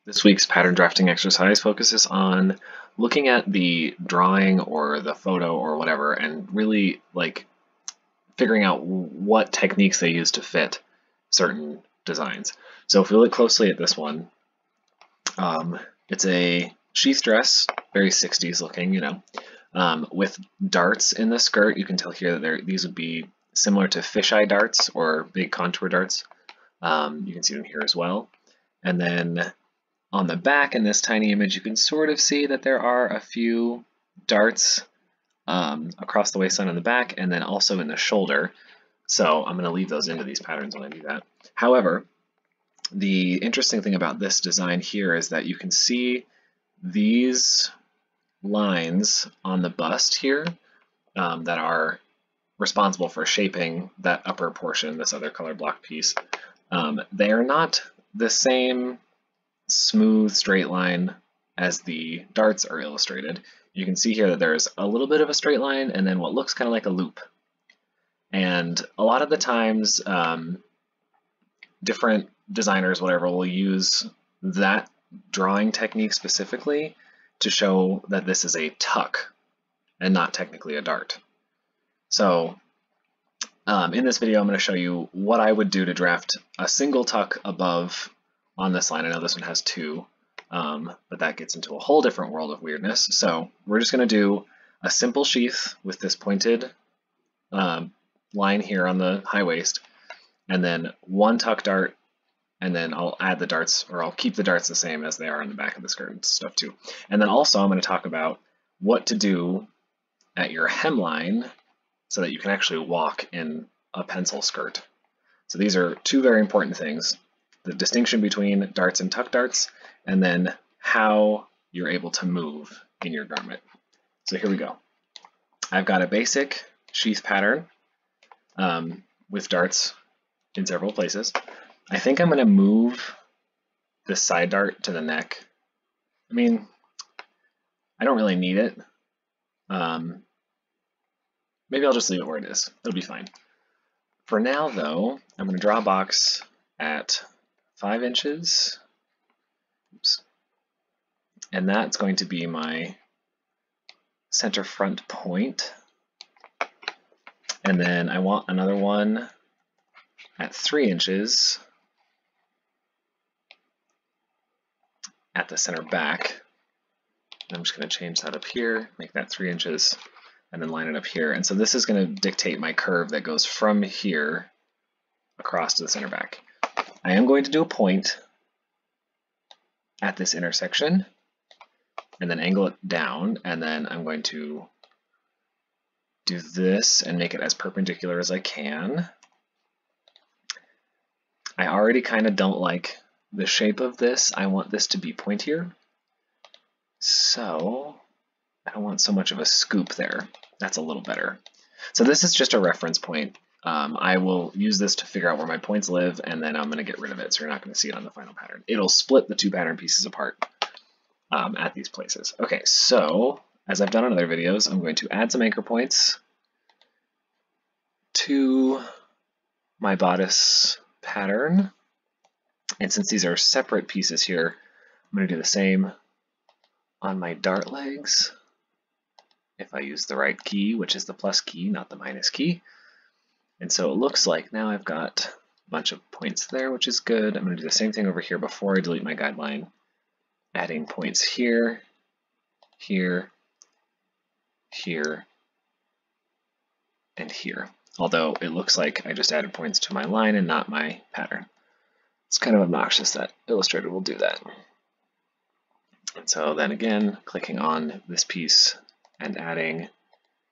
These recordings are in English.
This week's pattern drafting exercise focuses on looking at the drawing or the photo or whatever and really figuring out what techniques they use to fit certain designs. So if we look closely at this one, it's a sheath dress, very 60s looking, with darts in the skirt. You can tell here that these would be similar to fisheye darts or big contour darts. You can see them here as well. And then on the back in this tiny image, you can sort of see that there are a few darts across the waistline on the back and then also in the shoulder. So I'm going to leave those into these patterns when I do that. However, the interesting thing about this design here is that you can see these lines on the bust here that are responsible for shaping that upper portion, this other color block piece. They are not the same smooth straight line as the darts are illustrated. You can see here that there's a little bit of a straight line and then what looks kind of like a loop. And a lot of the times different designers, whatever, will use that drawing technique specifically to show that this is a tuck and not technically a dart. So in this video I'm going to show you what I would do to draft a single tuck above on this line. I know this one has two, but that gets into a whole different world of weirdness. So we're just going to do a simple sheath with this pointed line here on the high waist, and then one tuck dart, and then I'll add the darts, or I'll keep the darts the same as they are on the back of the skirt and stuff too. And then also I'm going to talk about what to do at your hemline so that you can actually walk in a pencil skirt. So these are two very important things: the distinction between darts and tuck darts, and then how you're able to move in your garment. So here we go. I've got a basic sheath pattern with darts in several places. I think I'm going to move this side dart to the neck. I mean, I don't really need it. Maybe I'll just leave it where it is. It'll be fine. For now, though, I'm going to draw a box at 5 inches. Oops. And that's going to be my center front point. And then I want another one at 3 inches at the center back. I'm just going to change that up here, make that 3 inches, and then line it up here. And so this is going to dictate my curve that goes from here across to the center back. I am going to do a point at this intersection and then angle it down, and then I'm going to do this and make it as perpendicular as I can. I already kind of don't like the shape of this. I want this to be pointier. So I don't want so much of a scoop there. That's a little better. So this is just a reference point. I will use this to figure out where my points live, and then I'm going to get rid of it, so you're not going to see it on the final pattern. It'll split the two pattern pieces apart at these places. Okay, so as I've done in other videos, I'm going to add some anchor points to my bodice pattern. And since these are separate pieces here, I'm going to do the same on my dart legs. If I use the right key, which is the plus key, not the minus key. And so it looks like now I've got a bunch of points there, which is good. I'm going to do the same thing over here before I delete my guideline, adding points here, here, here, and here. Although it looks like I just added points to my line and not my pattern. It's kind of obnoxious that Illustrator will do that. And so then again, clicking on this piece and adding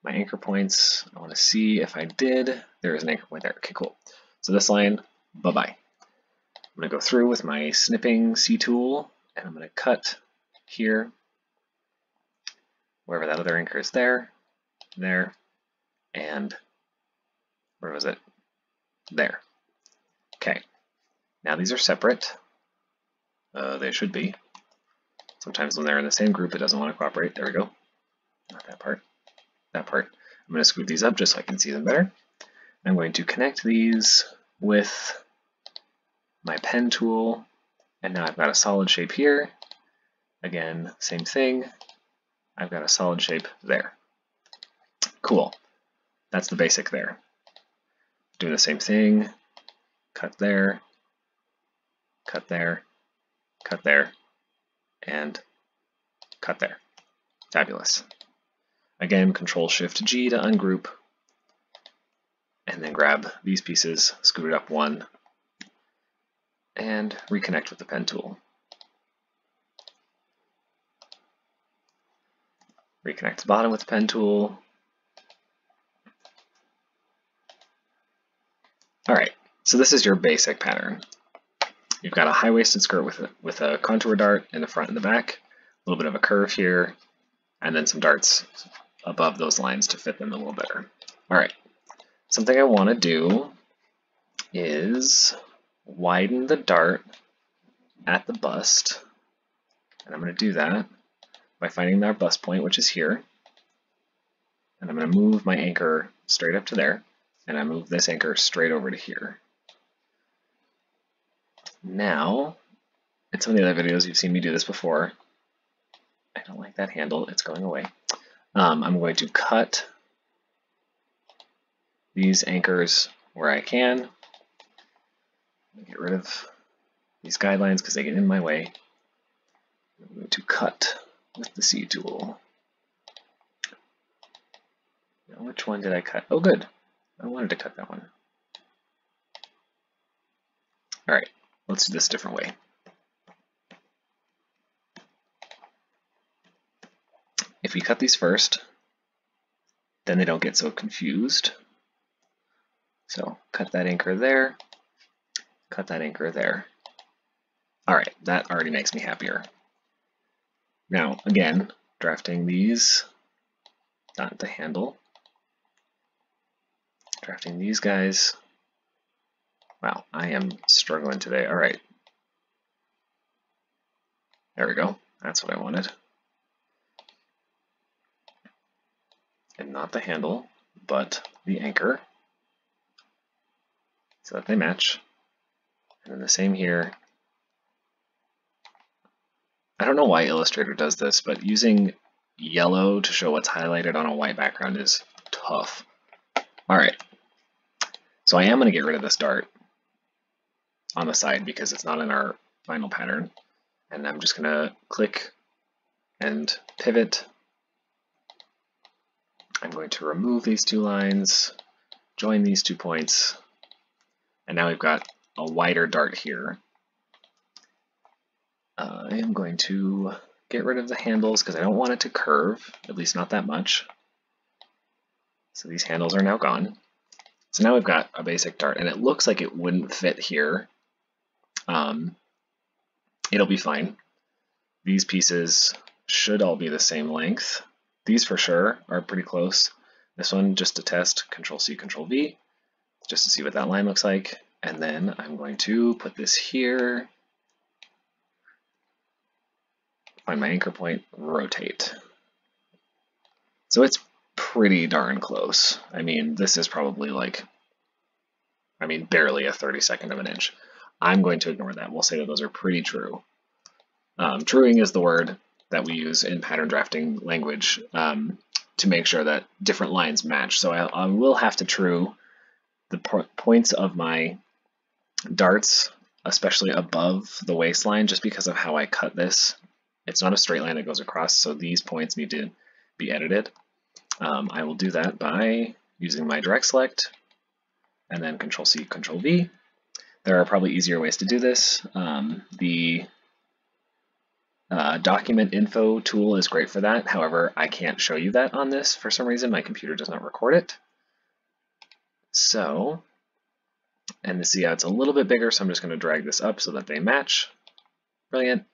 my anchor points. I want to see if I did. There is an anchor point there. Okay, cool. So this line, bye-bye. I'm going to go through with my snipping C tool, and I'm going to cut here, wherever that other anchor is there, and where was it? There. Okay. Now these are separate. They should be. Sometimes when they're in the same group, it doesn't want to cooperate. There we go. Not that part. That part. I'm going to scoot these up just so I can see them better. I'm going to connect these with my pen tool And now I've got a solid shape here. Again, same thing. I've got a solid shape there. Cool. That's the basic there. Do the same thing. Cut there, cut there, cut there, and cut there. Fabulous. Again, Control-Shift-G to ungroup, and then grab these pieces, scoot it up one, and reconnect with the pen tool. Reconnect the bottom with the pen tool. All right, so this is your basic pattern. You've got a high-waisted skirt with a contour dart in the front and the back, a little bit of a curve here, and then some darts above those lines to fit them a little better. All right, something I want to do is widen the dart at the bust, and I'm going to do that by finding our bust point, which is here, and I'm going to move my anchor straight up to there, and I move this anchor straight over to here. Now, in some of the other videos you've seen me do this before. I don't like that handle, it's going away. I'm going to cut these anchors where I can. Get rid of these guidelines because they get in my way. I'm going to cut with the C tool. Now, which one did I cut? Oh, good. I wanted to cut that one. All right, let's do this a different way. If we cut these first, then they don't get so confused. So cut that anchor there, cut that anchor there. All right, that already makes me happier. Now, again, drafting these, not the handle, drafting these guys. Wow, I am struggling today. All right. There we go. That's what I wanted. And not the handle, but the anchor, so that they match. And then the same here. I don't know why Illustrator does this, but using yellow to show what's highlighted on a white background is tough. All right, so I am going to get rid of this dart on the side because it's not in our final pattern. And I'm just going to click and pivot. I'm going to remove these two lines, join these 2 points, and now we've got a wider dart here. I am going to get rid of the handles because I don't want it to curve, at least not that much. So these handles are now gone. So now we've got a basic dart, and it looks like it wouldn't fit here. It'll be fine. These pieces should all be the same length. These for sure are pretty close. This one, just to test, Control-C, Control-V, just to see what that line looks like. And then I'm going to put this here, find my anchor point, rotate. So it's pretty darn close. I mean, this is probably like, barely a 32nd of an inch. I'm going to ignore that. We'll say that those are pretty true. Truing is the word that we use in pattern drafting language to make sure that different lines match. So I will have to true the points of my darts, especially above the waistline, just because of how I cut this. It's not a straight line that goes across, so these points need to be edited. I will do that by using my direct select and then Control-C, Control-V. There are probably easier ways to do this. The document info tool is great for that. However, I can't show you that on this for some reason. My computer does not record it. So, and to see how it's a little bit bigger, so I'm just going to drag this up so that they match. Brilliant.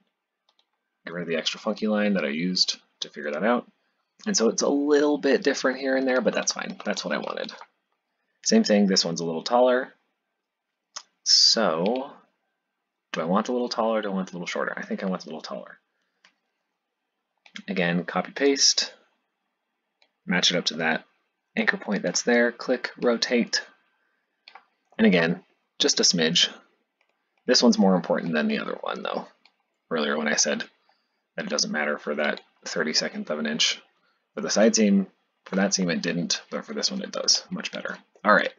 Get rid of the extra funky line that I used to figure that out. And so it's a little bit different here and there, but that's fine. That's what I wanted. Same thing, this one's a little taller. So, do I want a little taller or do I want a little shorter? I think I want a little taller. Again, copy paste, match it up to that anchor point that's there, click, rotate, and again, just a smidge. This one's more important than the other one, though. Earlier when I said that it doesn't matter for that 32nd of an inch. For the side seam, for that seam it didn't, but for this one it does. Much better. All right.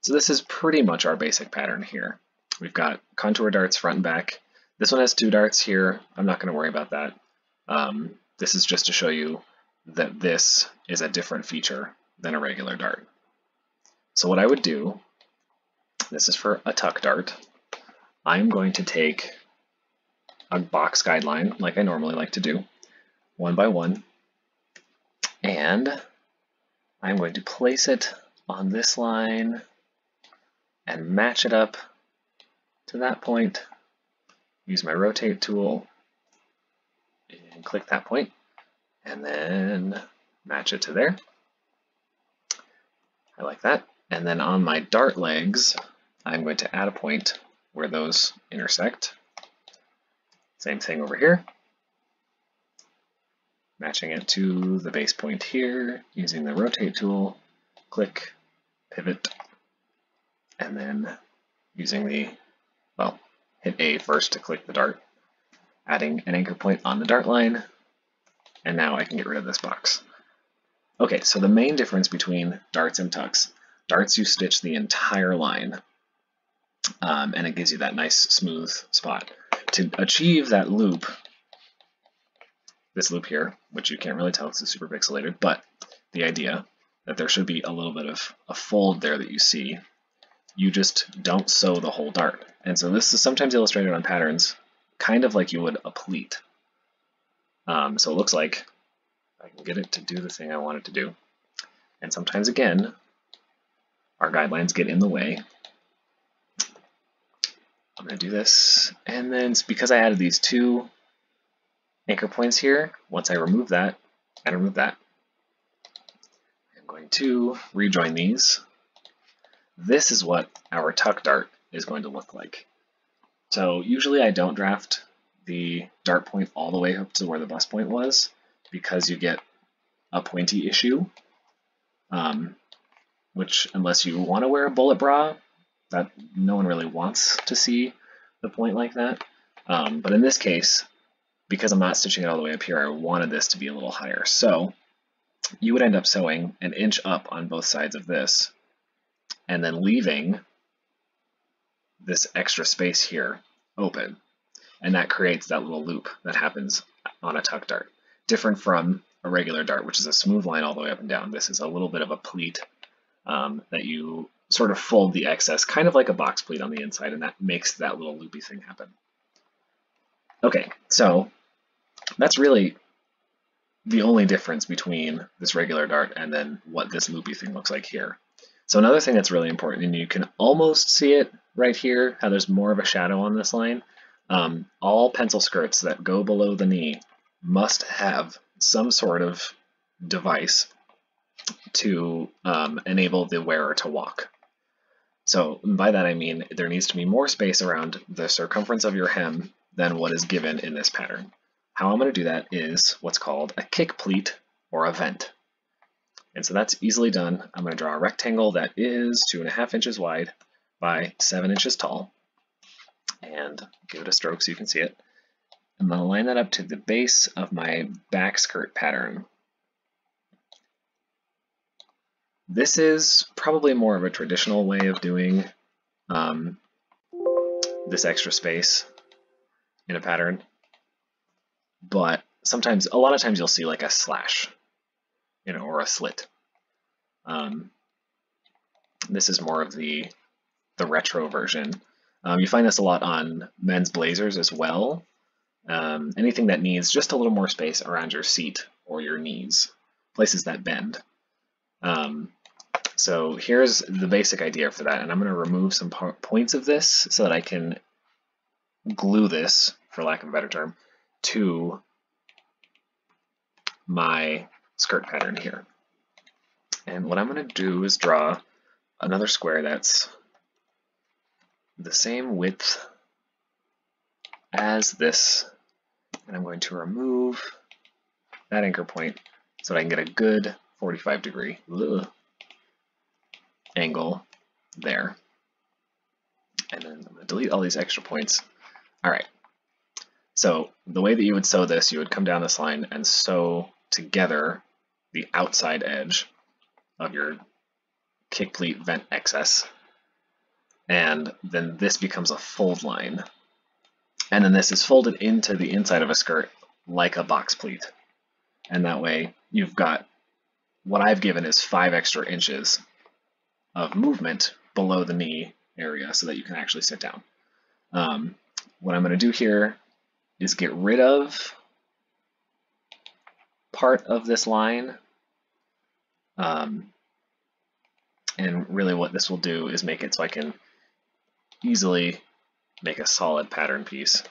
So this is pretty much our basic pattern here. We've got contour darts front and back. This one has 2 darts here. I'm not going to worry about that. This is just to show you that this is a different feature than a regular dart. So what I would do, this is for a tuck dart. I'm going to take a box guideline like I normally like to do, one by one, and I'm going to place it on this line and match it up to that point. Use my rotate tool and click that point, and then match it to there. I like that. And then on my dart legs, I'm going to add a point where those intersect. Same thing over here. Matching it to the base point here, using the rotate tool, click, pivot, and then using the, well, hit A first to click the dart, adding an anchor point on the dart line, and now I can get rid of this box. Okay, so the main difference between darts and tucks, darts you stitch the entire line, and it gives you that nice smooth spot. To achieve that loop, this loop here, which you can't really tell because it's super pixelated, but the idea that there should be a little bit of a fold there that you see, you just don't sew the whole dart. And so this is sometimes illustrated on patterns kind of like you would a pleat. So it looks like I can get it to do the thing I want it to do. And sometimes, again, our guidelines get in the way. I'm going to do this, and then because I added these 2 anchor points here, once I remove that, and remove that, I'm going to rejoin these. This is what our tuck dart is going to look like. So usually I don't draft the dart point all the way up to where the bust point was, because you get a pointy issue, which unless you want to wear a bullet bra, that no one really wants to see the point like that. But in this case, because I'm not stitching it all the way up here, I wanted this to be a little higher. So you would end up sewing an inch up on both sides of this, and then leaving this extra space here open. And that creates that little loop that happens on a tuck dart. Different from a regular dart, which is a smooth line all the way up and down. This is a little bit of a pleat that you sort of fold the excess, kind of like a box pleat on the inside, and that makes that little loopy thing happen. Okay, so that's really the only difference between this regular dart and then what this loopy thing looks like here. So another thing that's really important, and you can almost see it right here, how there's more of a shadow on this line, all pencil skirts that go below the knee must have some sort of device to enable the wearer to walk. So by that I mean there needs to be more space around the circumference of your hem than what is given in this pattern. How I'm going to do that is what's called a kick pleat or a vent. And so that's easily done. I'm going to draw a rectangle that is 2.5 inches wide by 7 inches tall, and give it a stroke so you can see it. I'm going to line that up to the base of my back skirt pattern. This is probably more of a traditional way of doing this extra space in a pattern, but sometimes, a lot of times you'll see like a slash, or a slit. This is more of the retro version. You find this a lot on men's blazers as well. Anything that needs just a little more space around your seat or your knees, places that bend. So here's the basic idea for that, and I'm going to remove some points of this so that I can glue this, for lack of a better term, to my skirt pattern here. And what I'm going to do is draw another square that's the same width as this, and I'm going to remove that anchor point so that I can get a good 45-degree angle there. And then I'm going to delete all these extra points. All right. So the way that you would sew this, you would come down this line and sew together the outside edge of your kick pleat vent excess. And then this becomes a fold line. And then this is folded into the inside of a skirt like a box pleat. And that way you've got what I've given is 5 extra inches of movement below the knee area so that you can actually sit down. What I'm going to do here is get rid of part of this line. And really what this will do is make it so I can easily make a solid pattern piece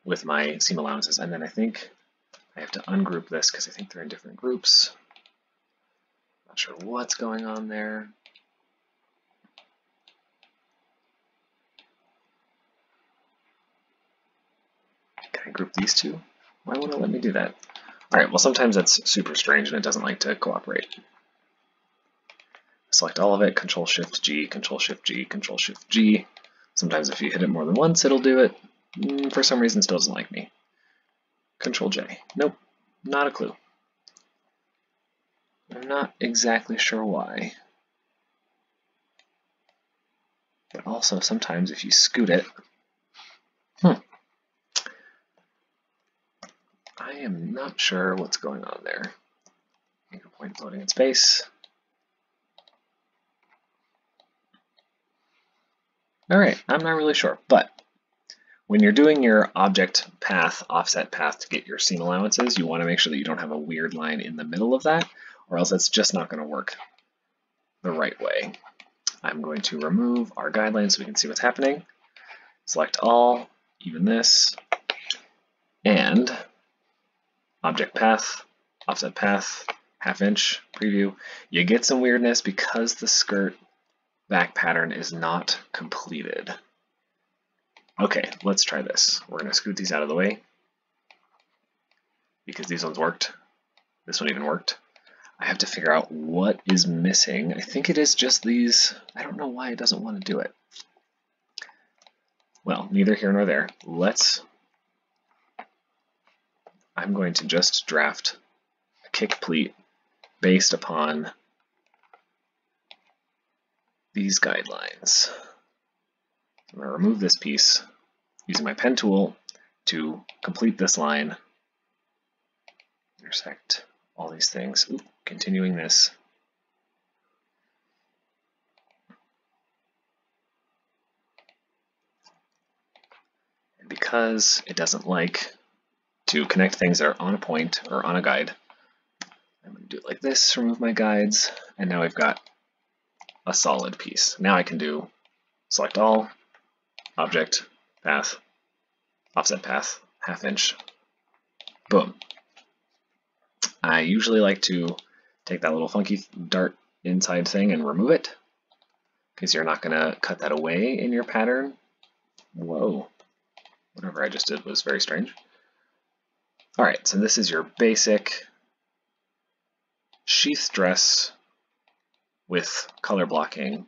with my seam allowances. And then I think I have to ungroup this because I think they're in different groups. Not sure what's going on there. Can I group these two? Why won't it let me do that? All right, well, sometimes that's super strange and it doesn't like to cooperate. Select all of it, Control-Shift-G, Control-Shift-G, Control-Shift-G. Sometimes if you hit it more than once, it'll do it. For some reason, it still doesn't like me. Control-J. Nope, not a clue. I'm not exactly sure why. But also, sometimes if you scoot it, I am not sure what's going on there. Anchor point floating in space. All right, I'm not really sure, but when you're doing your object path, offset path to get your seam allowances, you want to make sure that you don't have a weird line in the middle of that, or else it's just not going to work the right way. I'm going to remove our guidelines so we can see what's happening. Select all, even this, and object path, offset path, ½ preview. You get some weirdness because the skirt back pattern is not completed. Okay, let's try this. We're going to scoot these out of the way because these ones worked. This one even worked. I have to figure out what is missing. I think it is just these. I don't know why it doesn't want to do it. Well, neither here nor there. I'm going to just draft a kick pleat based upon these guidelines. I'm going to remove this piece using my pen tool to complete this line, intersect all these things. Ooh, continuing this. And because it doesn't like to connect things that are on a point or on a guide, I'm going to do it like this, remove my guides, and now we've got a solid piece. Now I can do select all, object, path, offset path, ½ boom. I usually like to take that little funky dart inside thing and remove it because you're not going to cut that away in your pattern. Whoa, whatever I just did was very strange. All right, so this is your basic sheath dress with color blocking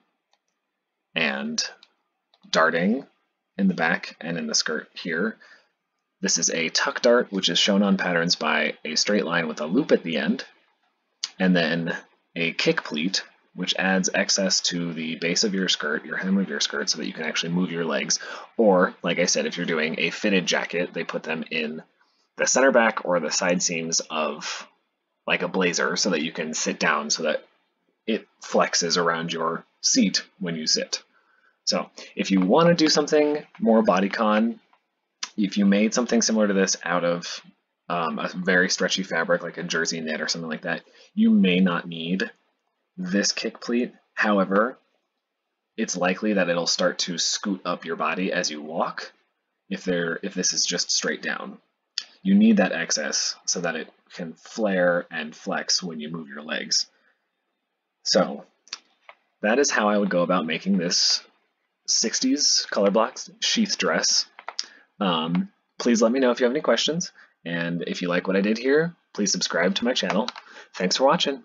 and darting in the back and in the skirt here. This is a tuck dart, which is shown on patterns by a straight line with a loop at the end, and then a kick pleat, which adds excess to the base of your skirt, your hem of your skirt, so that you can actually move your legs. Or, like I said, if you're doing a fitted jacket, they put them in the center back or the side seams of like a blazer so that you can sit down so that it flexes around your seat when you sit. So if you want to do something more bodycon, if you made something similar to this out of a very stretchy fabric like a jersey knit or something like that, you may not need this kick pleat. However, it's likely that it'll start to scoot up your body as you walk if this is just straight down. You need that excess so that it can flare and flex when you move your legs. So that is how I would go about making this 60s color blocks sheath dress. Please let me know if you have any questions, and if you like what I did here, please subscribe to my channel. Thanks for watching.